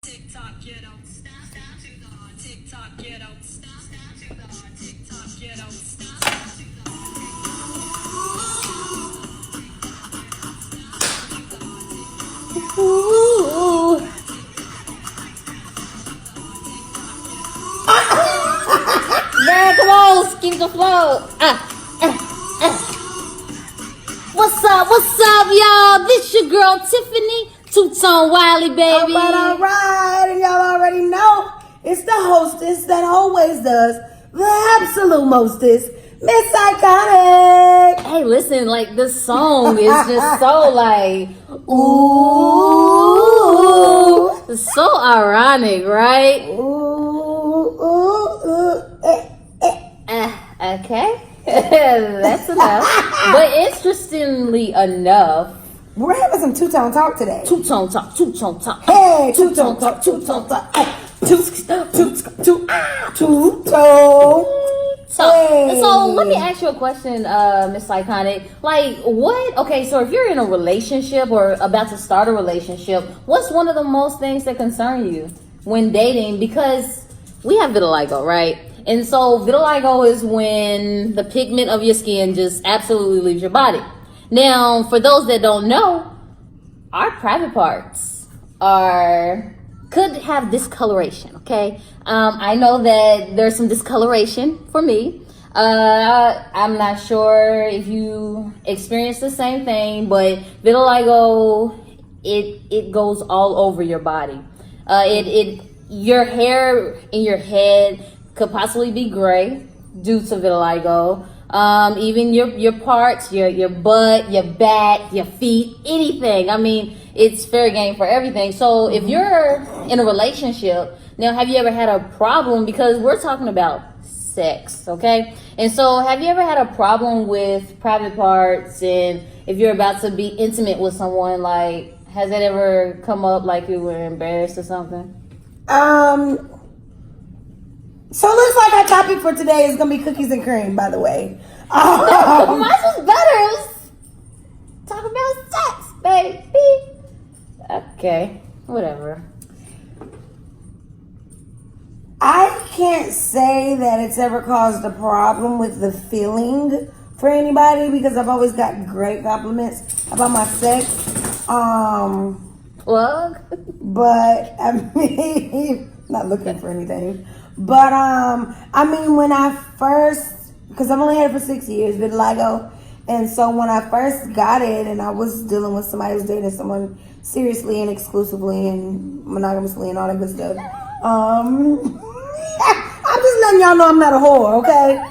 TikTok, you don't stop to the TikTok, you don't stop to the TikTok, you don't stop to the Ooh. Man, come on, keep the flow. What's up, y'all? This your girl Tiffany, Two-Tone Wiley, baby. All right, and y'all already know it's the hostess that always does the absolute mostest, Miss Iconic. Hey, listen, like this song is just so like, ooh, it's so ironic, right? Okay, that's enough. But interestingly enough, we're having some two-tone talk today. Two-tone talk. Hey, two-tone talk. Two-tone. So let me ask you a question, Miss Iconic. Like, what? Okay, so if you're in a relationship or about to start a relationship, what's one of the most things that concern you when dating? Because we have vitiligo, right? And so vitiligo is when the pigment of your skin just absolutely leaves your body. Now, for those that don't know, our private parts could have discoloration, okay? I know that there's some discoloration for me. I'm not sure if you experience the same thing, but vitiligo, it goes all over your body. Your hair in your head could possibly be gray due to vitiligo. Even your parts, your butt, your back, your feet, anything. I mean, it's fair game for everything. So if you're in a relationship, now have you ever had a problem? Because we're talking about sex, okay? And so have you ever had a problem with private parts? And if you're about to be intimate with someone, like, has that ever come up like you were embarrassed or something? So it looks like our topic for today is going to be cookies and cream, by the way. Mine's was better. Talk about sex, baby. Okay, whatever. I can't say that it's ever caused a problem with the feeling for anybody because I've always got great compliments about my sex. Plug? But, I mean, not looking for anything. But, I mean, when I first, because I've only had it for 6 years, vitiligo. And so when I first got it and I was dealing with somebody who was dating someone seriously and exclusively and monogamously and all that good stuff. I'm just letting y'all know I'm not a whore, okay?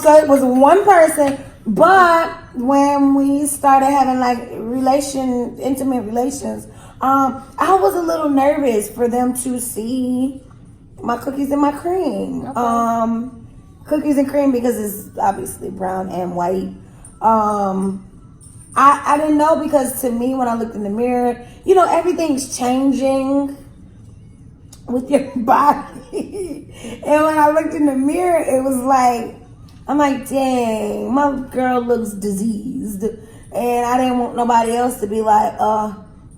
So it was one person. But when we started having like intimate relations, I was a little nervous for them to see my cookies and my cream. Okay. Cookies and cream because it's obviously brown and white. I didn't know because to me when I looked in the mirror, you know, everything's changing with your body. And when I looked in the mirror, it was like, I'm like, dang, my girl looks diseased. And I didn't want nobody else to be like,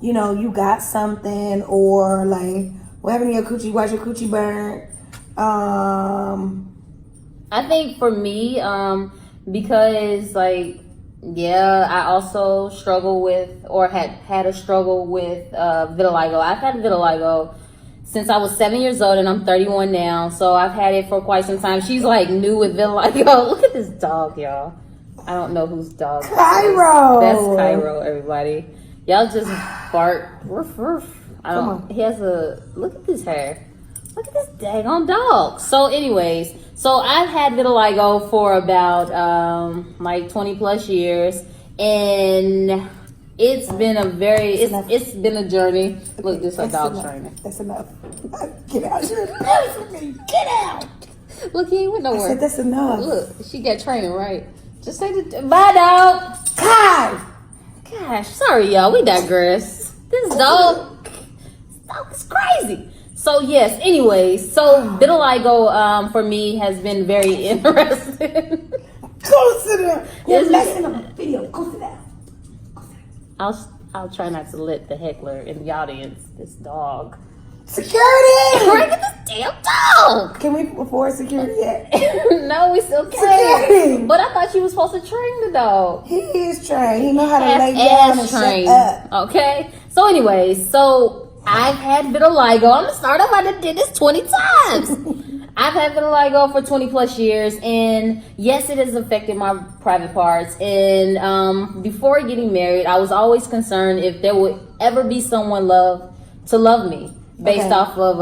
you know, you got something or like, what happened to your coochie? Why's your coochie burnt? I think for me, because like, yeah, I also struggle with or had a struggle with vitiligo. I've had vitiligo since I was 7 years old and I'm 31 now. So I've had it for quite some time. She's like new with vitiligo. Look at this dog, y'all. I don't know whose dog Cairo. That's Cairo, everybody. Y'all just bark. Roof, roof. He has look at this hair. Look at this daggone dog. So anyways, so I've had vitiligo for about like 20 plus years, and it's been it's been a journey. Look, this is a dog trainer. That's enough. Get out. Get out. Look, he ain't went nowhere. I said that's enough. Look, she got training, right? Just say the bye, dog. Kai. Gosh, sorry, y'all. We digress. This dog is crazy. So yes, anyways, so vitiligo for me has been very interesting. Go sit down. You're messing up the video. Go sit down. I'll try not to let the heckler in the audience, this dog, Security! Bring this damn dog. Can we afford security yet? No, we still Security. can't. But I thought you was supposed to train the dog. He is trained. He know how to lay down and shut up. Okay. So anyways, I've had vitiligo. I'm gonna start off. I done did this 20 times. I've had vitiligo for 20 plus years, and yes, it has affected my private parts. And before getting married, I was always concerned if there would ever be someone to love me based off of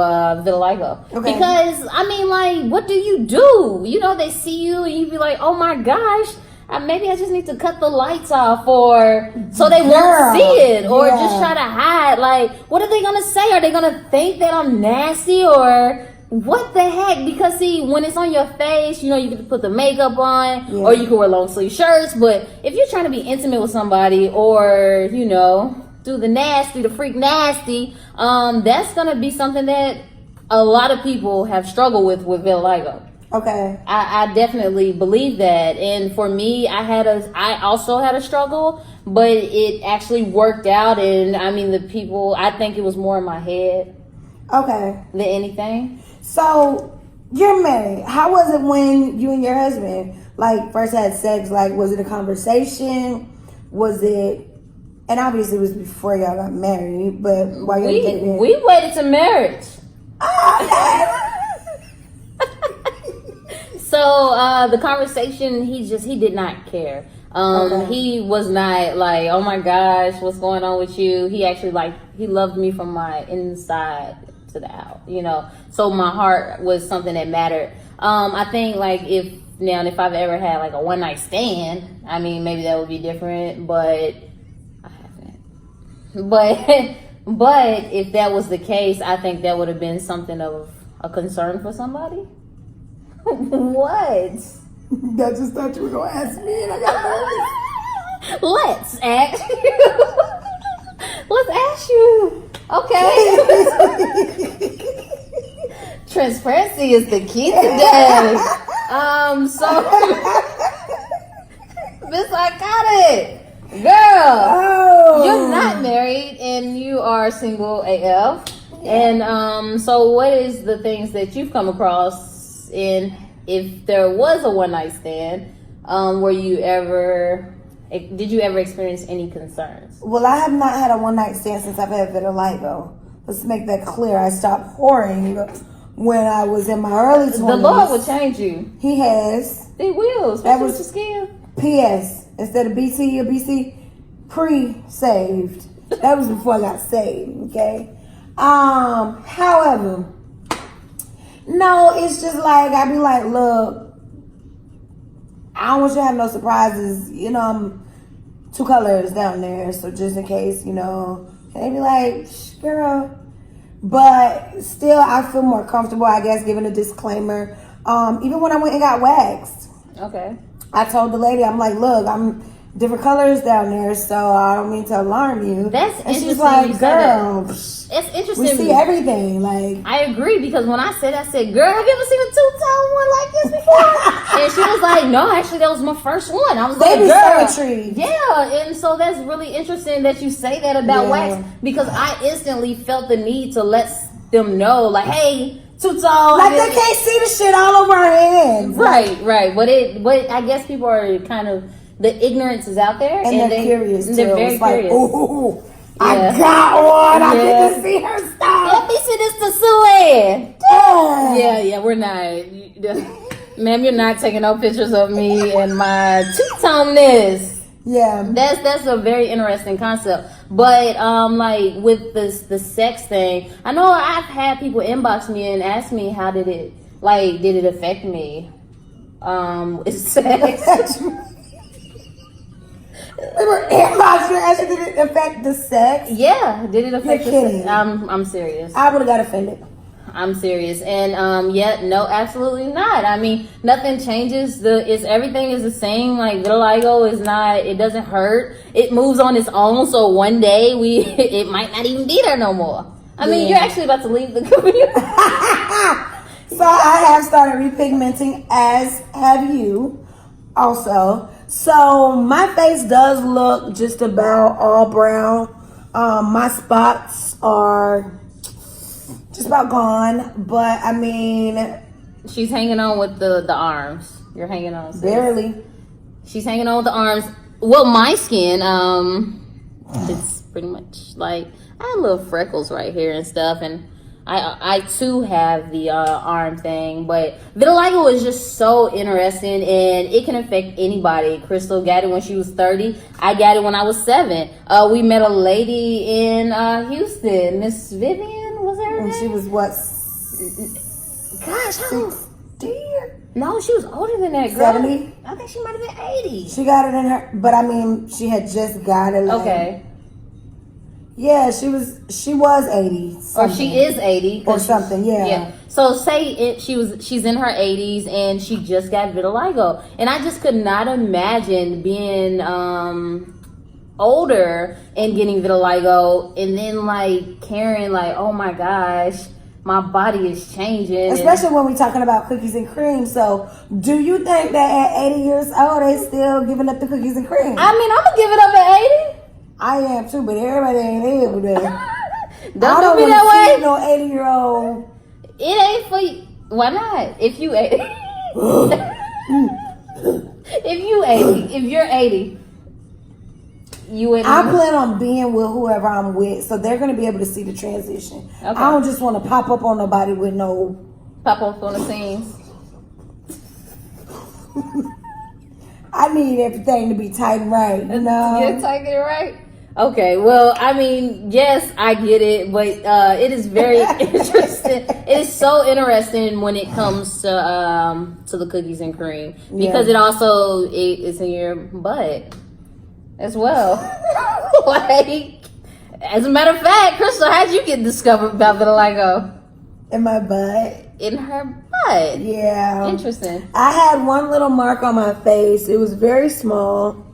vitiligo. Okay. Because I mean, like, what do? You know, they see you and you be like, oh my gosh. Maybe I just need to cut the lights off, so they won't see it, or just try to hide. Like, what are they gonna say? Are they gonna think that I'm nasty, or what the heck? Because see, when it's on your face, you know, you can put the makeup on, or you can wear long sleeve shirts. But if you're trying to be intimate with somebody, or you know, do the freak nasty, that's gonna be something that a lot of people have struggled with vitiligo. Okay. I definitely believe that. And for me, I also had a struggle, but it actually worked out. And I mean, I think it was more in my head. Okay. Than anything. So you're married. How was it when you and your husband like first had sex? Like, was it a conversation? Was it, and obviously it was before y'all got married, but while you were dating? We waited to marriage. So the conversation, he did not care. He was not like, oh my gosh, what's going on with you? He actually he loved me from my inside to the out, you know. So my heart was something that mattered. I think like if I've ever had like a one night stand, I mean maybe that would be different, but I haven't. But if that was the case, I think that would have been something of a concern for somebody. What? I just thought you were gonna ask me, and I got nervous. Let's ask you. Let's ask you. Okay. Transparency is the key today. So Miss Iconic, girl, you're not married and you are single AF. And so what is the things that you've come across? And if there was a one night stand, did you ever experience any concerns? Well, I have not had a one night stand since I've had vitiligo. Let's make that clear. I stopped whoring when I was in my early 20s. The Lord will change you. He has. He will, especially with your skin. P.S. Instead of BC or BC, pre-saved. That was before I got saved, okay? However, no, it's just like, I be like, look, I don't want you to have no surprises. You know, I'm 2 colors down there, so just in case, you know. And they be like, girl. But still, I feel more comfortable, I guess, giving a disclaimer. Even when I went and got waxed. Okay. I told the lady, I'm like, look, I'm different colors down there, so I don't mean to alarm you. That's and interesting. She's like, girl, it's interesting. We see everything. Like, I agree, because when I said, girl, have you ever seen a 2-tone one like this before? And she was like, no, actually, that was my first one. I was like, girl. Symmetry. Yeah, and so that's really interesting that you say that about wax, because I instantly felt the need to let them know, like, hey, 2-tone. Like, they can't see the shit all over our hands. Right. But I guess people are kind of, the ignorance is out there, and they're curious too. They're very curious. Ooh, I got one. I get to see her stuff. Let me see this to Sue. Yeah, we're not. Ma'am, you're not taking no pictures of me and my two-toneness. Yeah. That's a very interesting concept. But like with the sex thing, I know I've had people inbox me and ask me how did it affect me? With sex. They were inboxing you asking, did it affect the sex? Yeah, did it affect the kidding. sex? I'm serious. I would have got offended. I'm serious. And no, absolutely not. I mean, nothing changes. Everything is the same. Like, vitiligo is not, it doesn't hurt. It moves on its own. So one day it might not even be there no more. I mean, you're actually about to leave the community. So I have started repigmenting, as have you also. So my face does look just about all brown. My spots are just about gone. But I mean, She's hanging on with the arms. You're hanging on. Sis. barely. She's hanging on with the arms. Well, my skin, it's pretty much like I have little freckles right here and stuff, and I too have the arm thing. But vitiligo is just so interesting, and it can affect anybody. Crystal got it when she was 30. I got it when I was 7. We met a lady in Houston, Miss Vivian, was her And name? she was what? Gosh, how 60? No, she was older than that, girl. 70? I think she might have been 80. She got it in her, but I mean, she had just got it. Like, Okay. Yeah, she was 80. Or Something. she is 80. Or something, yeah. So say she's in her 80s and she just got vitiligo. And I just could not imagine being older and getting vitiligo and then like caring like, oh my gosh, my body is changing. Especially when we're talking about cookies and cream. So, do you think that at 80 years old, they still giving up the cookies and cream? I mean, I'm going to give it up at 80. I am too, but everybody ain't able to. Don't I do me that way. No 80-year-old. It ain't for you. Why not? If you 80. If you're 80, you would. I plan on being with whoever I'm with, so they're going to be able to see the transition. Okay. I don't just want to pop up on nobody with no. Pop up on the scenes. I need everything to be tight and right, you know? You're taking it right. Okay, well, I mean, yes, I get it, but it is very interesting. It is so interesting when it comes to the cookies and cream because it also is in your butt as well. Like, as a matter of fact, Crystal, how'd you get discovered about vitiligo? In my butt. In her butt. Yeah. Interesting. I had one little mark on my face. It was very small.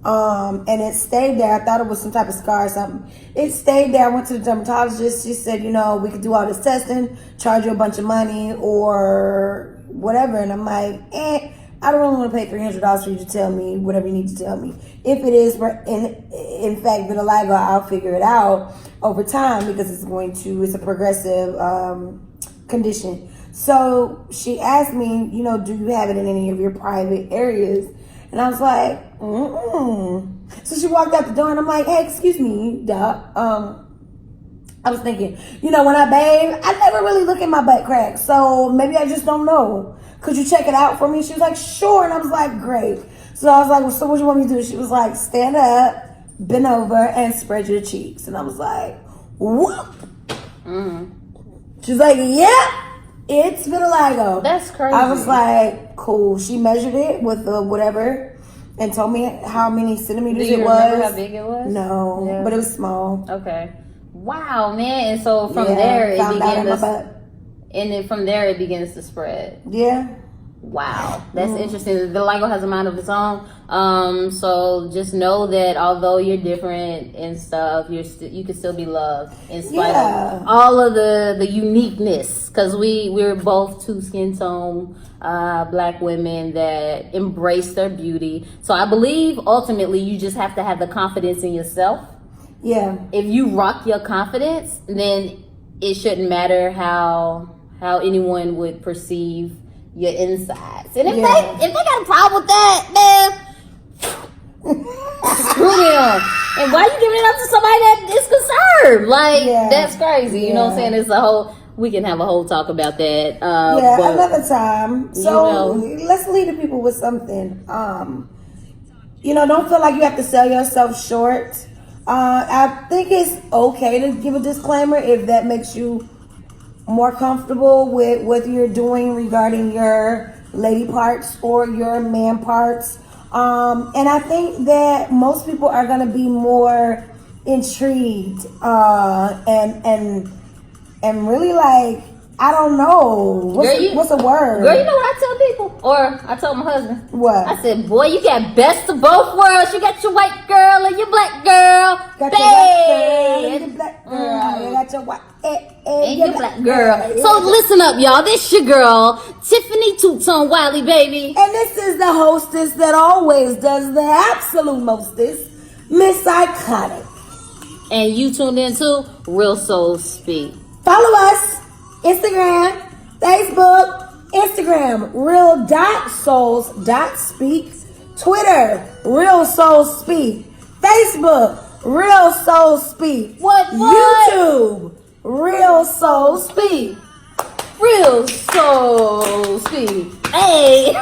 And it stayed there. I thought it was some type of scar or something. It stayed there. I went to the dermatologist. She said, we could do all this testing, charge you a bunch of money or whatever. And I'm like, I don't really want to pay $300 for you to tell me whatever you need to tell me. If it is, in fact, vitiligo, I'll figure it out over time because it's a progressive condition. So she asked me, do you have it in any of your private areas? And I was like, So she walked out the door and I'm like, hey, excuse me, doc. I was thinking, when I bathe, I never really look at my butt crack. So maybe I just don't know. Could you check it out for me? She was like, sure. And I was like, great. So I was like, well, so what do you want me to do? She was like, stand up, bend over, and spread your cheeks. And I was like, whoop. She's like, yeah. It's vitiligo. That's crazy. I was like, cool. She measured it with whatever and told me how many centimeters it was. Do you remember how big it was? No, but it was small. Okay. Wow, man. And so from there it begins and then from there it begins to spread. Yeah. Wow, that's interesting. Vitiligo has a mind of its own. So just know that although you're different and stuff, you can still be loved in spite of all of the uniqueness. Because we're both two skin tone black women that embrace their beauty. So I believe ultimately you just have to have the confidence in yourself. Yeah. If you rock your confidence, then it shouldn't matter how anyone would perceive your insides. And if they got a problem with that, man, screw them. And why you giving it up to somebody that is concerned? Like, that's crazy. You know what I'm saying? We can have a whole talk about that. But, another time. So let's leave the people with something. Don't feel like you have to sell yourself short. I think it's okay to give a disclaimer if that makes you more comfortable with what you're doing regarding your lady parts or your man parts. And I think that most people are going to be more intrigued and really like, I don't know. What's a word? Girl, you know what I tell people? Or I told my husband. What? I said, boy, you got best of both worlds. You got your white girl and your black girl. Got your white girl and your black girl. You got your white and your black girl. So listen up, y'all. This your girl, Tiffany Two-Tone Wiley, baby. And this is the hostess that always does the absolute mostest, Miss Iconic. And you tuned in to Real Soul Speak. Follow us Instagram, real.souls.speak. Twitter, Real Souls Speak. Facebook, Real Souls Speak. What? YouTube, Real Souls Speak. Real soul speak. Hey.